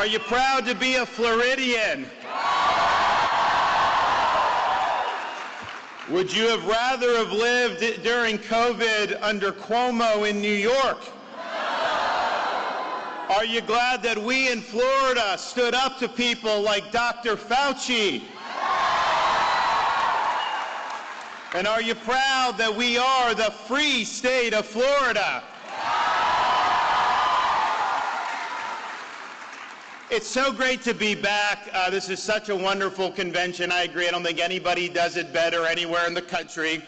Are you proud to be a Floridian? Would you have rather have lived during COVID under Cuomo in New York? Are you glad that we in Florida stood up to people like Dr. Fauci? And are you proud that we are the free state of Florida? It's so great to be back. This is such a wonderful convention. I agree. I don't think anybody does it better anywhere in the country.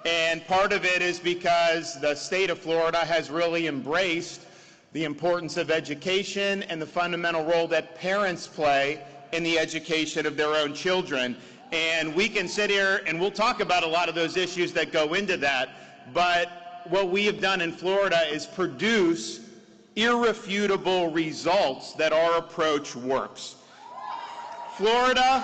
And part of it is because the state of Florida has really embraced the importance of education and the fundamental role that parents play in the education of their own children. And we can sit here and we'll talk about a lot of those issues that go into that. But what we have done in Florida is produce irrefutable results that our approach works. Florida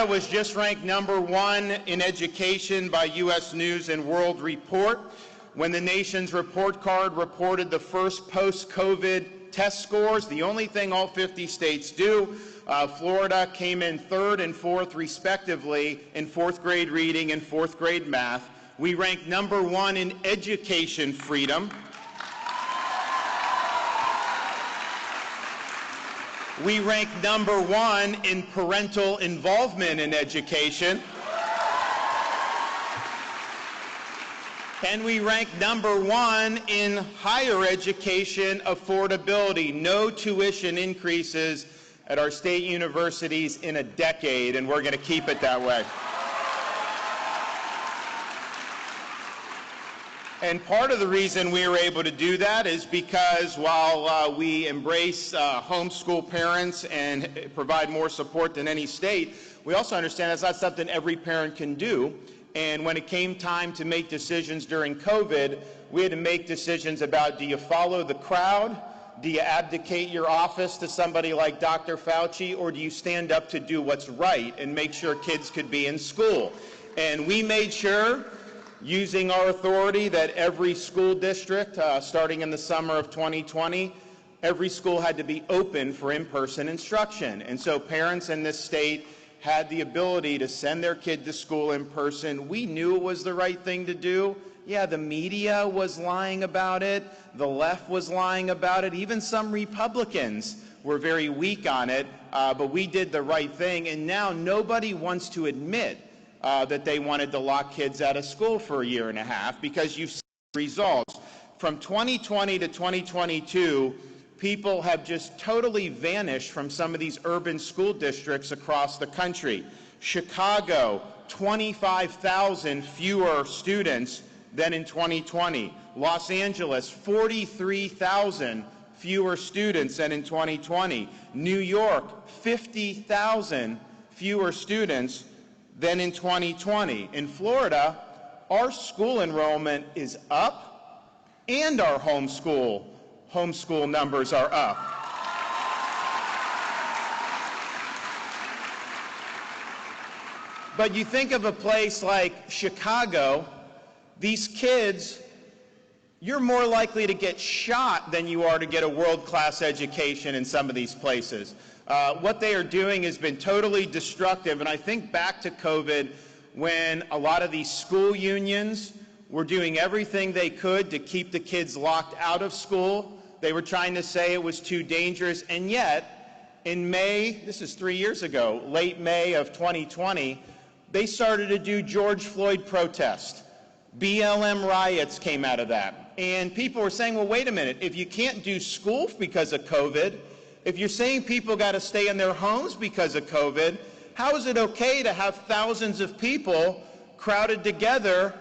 was just ranked #1 in education by U.S. News and World Report when the nation's report card reported the first post-COVID test scores, the only thing all 50 states do. Florida came in 3rd and 4th respectively in 4th grade reading and 4th grade math. We ranked #1 in education freedom. We ranked #1 in parental involvement in education. And we ranked #1 in higher education affordability. No tuition increases at our state universities in a decade, and we're going to keep it that way. And part of the reason we were able to do that is because while we embrace homeschool parents and provide more support than any state, we also understand that's not something every parent can do. And when it came time to make decisions during COVID, we had to make decisions about, do you follow the crowd? Do you abdicate your office to somebody like Dr. Fauci? Or do you stand up to do what's right and make sure kids could be in school? And we made sure, using our authority, that every school district, starting in the summer of 2020, every school had to be open for in-person instruction. And so parents in this state had the ability to send their kid to school in person. We knew it was the right thing to do. Yeah, the media was lying about it. The left was lying about it. Even some Republicans were very weak on it, but we did the right thing. And now nobody wants to admit that they wanted to lock kids out of school for a year and a half, because you've seen the results. From 2020 to 2022, people have just totally vanished from some of these urban school districts across the country. Chicago, 25,000 fewer students than in 2020. Los Angeles, 43,000 fewer students than in 2020. New York, 50,000 fewer students than in 2020. In Florida, our school enrollment is up and our homeschool numbers are up. But you think of a place like Chicago, these kids, you're more likely to get shot than you are to get a world-class education in some of these places. What they are doing has been totally destructive, and I think back to COVID when a lot of these school unions were doing everything they could to keep the kids locked out of school. They were trying to say it was too dangerous, and yet in May, this is 3 years ago, late May of 2020, they started to do George Floyd protests. BLM riots came out of that. And people were saying, well, wait a minute, if you can't do school because of COVID, if you're saying people got to stay in their homes because of COVID, how is it okay to have thousands of people crowded together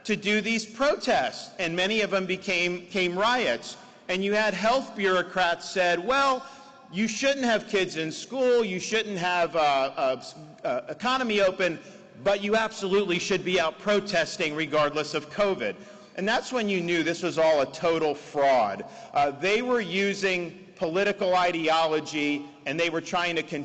to do these protests? And many of them became riots. And you had health bureaucrats said, well, you shouldn't have kids in school, you shouldn't have economy open, but you absolutely should be out protesting regardless of COVID. And that's when you knew this was all a total fraud. They were using political ideology, and they were trying to control